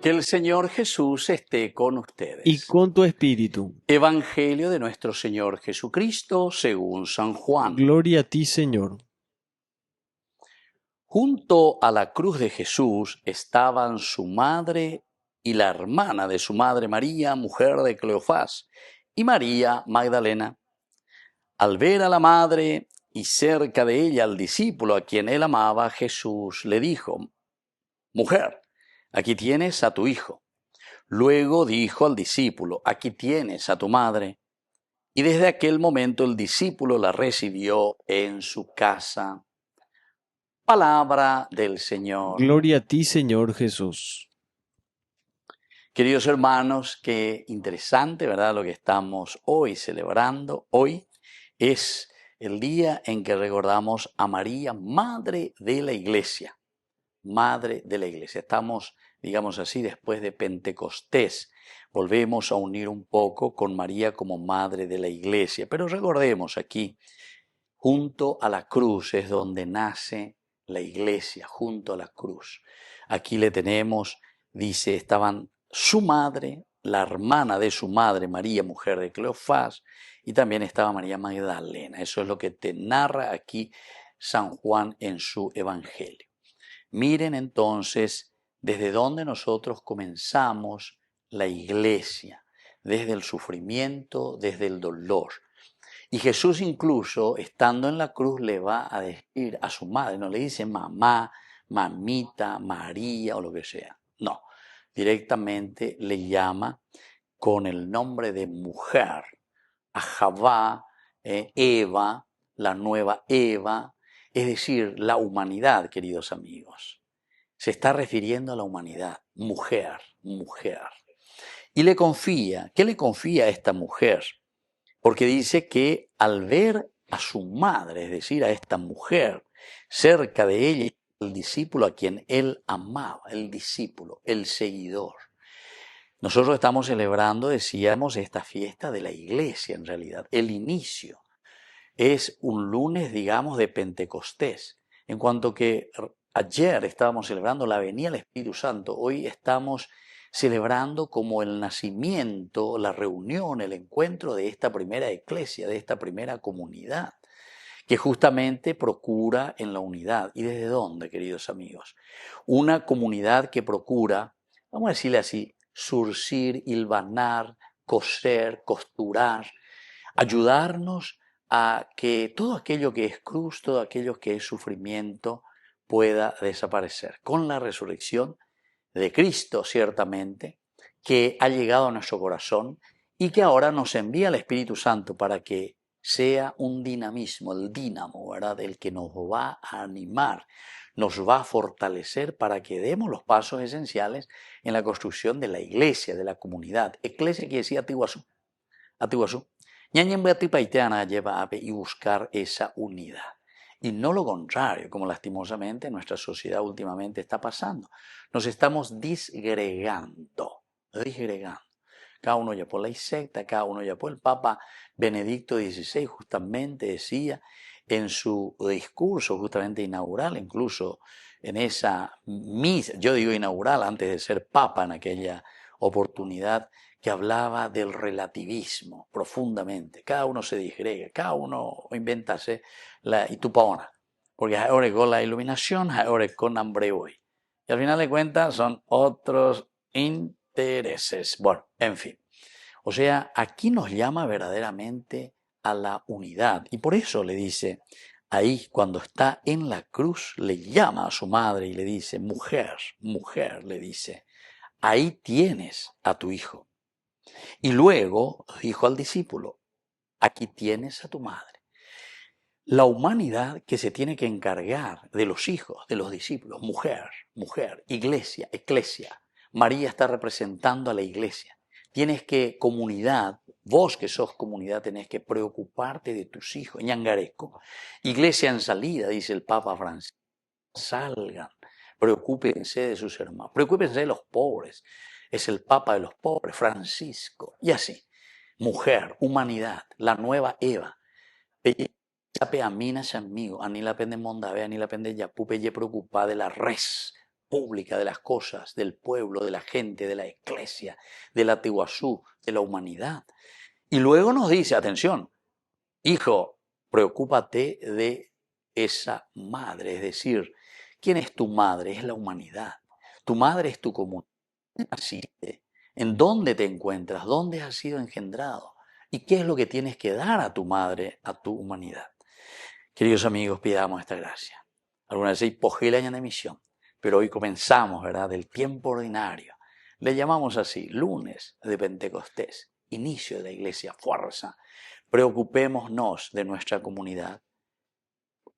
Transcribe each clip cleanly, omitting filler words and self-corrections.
Que el Señor Jesús esté con y ustedes. con tu espíritu. Evangelio de nuestro Señor Jesucristo según San Juan. Gloria a ti, Señor. Junto a la cruz de Jesús estaban su madre y la hermana de su madre María, mujer de Cleofás, y María Magdalena. Al ver a la madre y cerca de ella al discípulo a quien él amaba, Jesús le dijo: Mujer, aquí tienes a tu hijo. Luego dijo al discípulo: Aquí tienes a tu madre. Y desde aquel momento el discípulo la recibió en su casa. Palabra del Señor. Gloria a ti, Señor Jesús. Queridos hermanos, qué interesante, ¿verdad? Lo que estamos hoy celebrando. Hoy es el día en que recordamos a María, Madre de la Iglesia. Madre de la Iglesia. Estamos, digamos así, después de Pentecostés. Volvemos a unir un poco con María como Madre de la Iglesia. Pero recordemos aquí, junto a la cruz es donde nace la Iglesia, junto a la cruz. Aquí le tenemos, dice, estaban su madre, la hermana de su madre, María, mujer de Cleofás, y también estaba María Magdalena. Eso es lo que te narra aquí San Juan en su Evangelio. Miren entonces desde dónde nosotros comenzamos la Iglesia, desde el sufrimiento, desde el dolor. Y Jesús incluso, estando en la cruz, le va a decir a su madre, no le dice mamá, mamita, María o lo que sea. No, directamente le llama con el nombre de mujer, a Javá, Eva, la nueva Eva, es decir, la humanidad, queridos amigos. Se está refiriendo a la humanidad, mujer, mujer. Y le confía, ¿qué le confía a esta mujer? Porque dice que al ver a su madre, es decir, a esta mujer, cerca de ella, el discípulo a quien él amaba, el discípulo, el seguidor. Nosotros estamos celebrando, decíamos, esta fiesta de la iglesia en realidad, el inicio. Es un lunes, digamos, de Pentecostés. En cuanto que ayer estábamos celebrando la venida del Espíritu Santo, hoy estamos celebrando como el nacimiento, la reunión, el encuentro de esta primera iglesia, de esta primera comunidad, que justamente procura en la unidad. ¿Y desde dónde, queridos amigos? Una comunidad que procura, vamos a decirle así, surcir, hilvanar, coser, costurar, ayudarnos a que todo aquello que es cruz, todo aquello que es sufrimiento pueda desaparecer. Con la resurrección de Cristo, ciertamente, que ha llegado a nuestro corazón y que ahora nos envía el Espíritu Santo para que sea un dinamismo, el dínamo, ¿verdad? El que nos va a animar, nos va a fortalecer para que demos los pasos esenciales en la construcción de la iglesia, de la comunidad. Iglesia quiere decir Atiguazú. Atiguazú. Lleva y buscar esa unidad. Y no lo contrario, como lastimosamente nuestra sociedad últimamente está pasando. Nos estamos disgregando. Cada uno ya por la secta, cada uno ya por el Papa Benedicto XVI justamente decía en su discurso justamente inaugural, incluso en esa misa, yo digo inaugural antes de ser Papa en aquella oportunidad, que hablaba del relativismo profundamente. Cada uno se disgrega, cada uno invéntase la itupaona, porque ahora con la iluminación, ahora con hambre hoy. Y al final de cuentas son otros intereses. Bueno, en fin. O sea, aquí nos llama verdaderamente a la unidad. Y por eso le dice, ahí cuando está en la cruz, le llama a su madre y le dice, mujer, mujer, le dice, ahí tienes a tu hijo. Y luego dijo al discípulo, aquí tienes a tu madre. La humanidad que se tiene que encargar de los hijos, de los discípulos, mujer, mujer, iglesia, eclesia. María está representando a la iglesia. Tienes que, comunidad, vos que sos comunidad, tenés que preocuparte de tus hijos. Ñangareco. Iglesia en salida, dice el Papa Francisco. Salgan, preocúpense de sus hermanos, preocúpense de los pobres. Es el Papa de los pobres, Francisco. Y así, mujer, humanidad, la nueva Eva. Sape amina amigo, ani la pende mondave, ani la pende yapupe ye preocupada de la res, pública de las cosas, del pueblo, de la gente, de la iglesia, de la Tiguazú, de la humanidad. Y luego nos dice, atención, hijo, preocúpate de esa madre, es decir, ¿quién es tu madre? Es la humanidad. Tu madre es tu comunidad. ¿En dónde te encuentras? ¿Dónde has sido engendrado? ¿Y qué es lo que tienes que dar a tu madre, a tu humanidad? Queridos amigos, pidamos esta gracia. Algunas veces pogé el año de misión, pero hoy comenzamos, ¿verdad?, del tiempo ordinario. Le llamamos así, lunes de Pentecostés, inicio de la iglesia, fuerza. Preocupémonos de nuestra comunidad,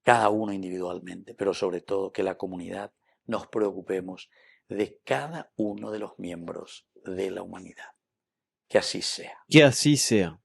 cada uno individualmente, pero sobre todo que la comunidad nos preocupemos de cada uno de los miembros de la humanidad. Que así sea. Que así sea.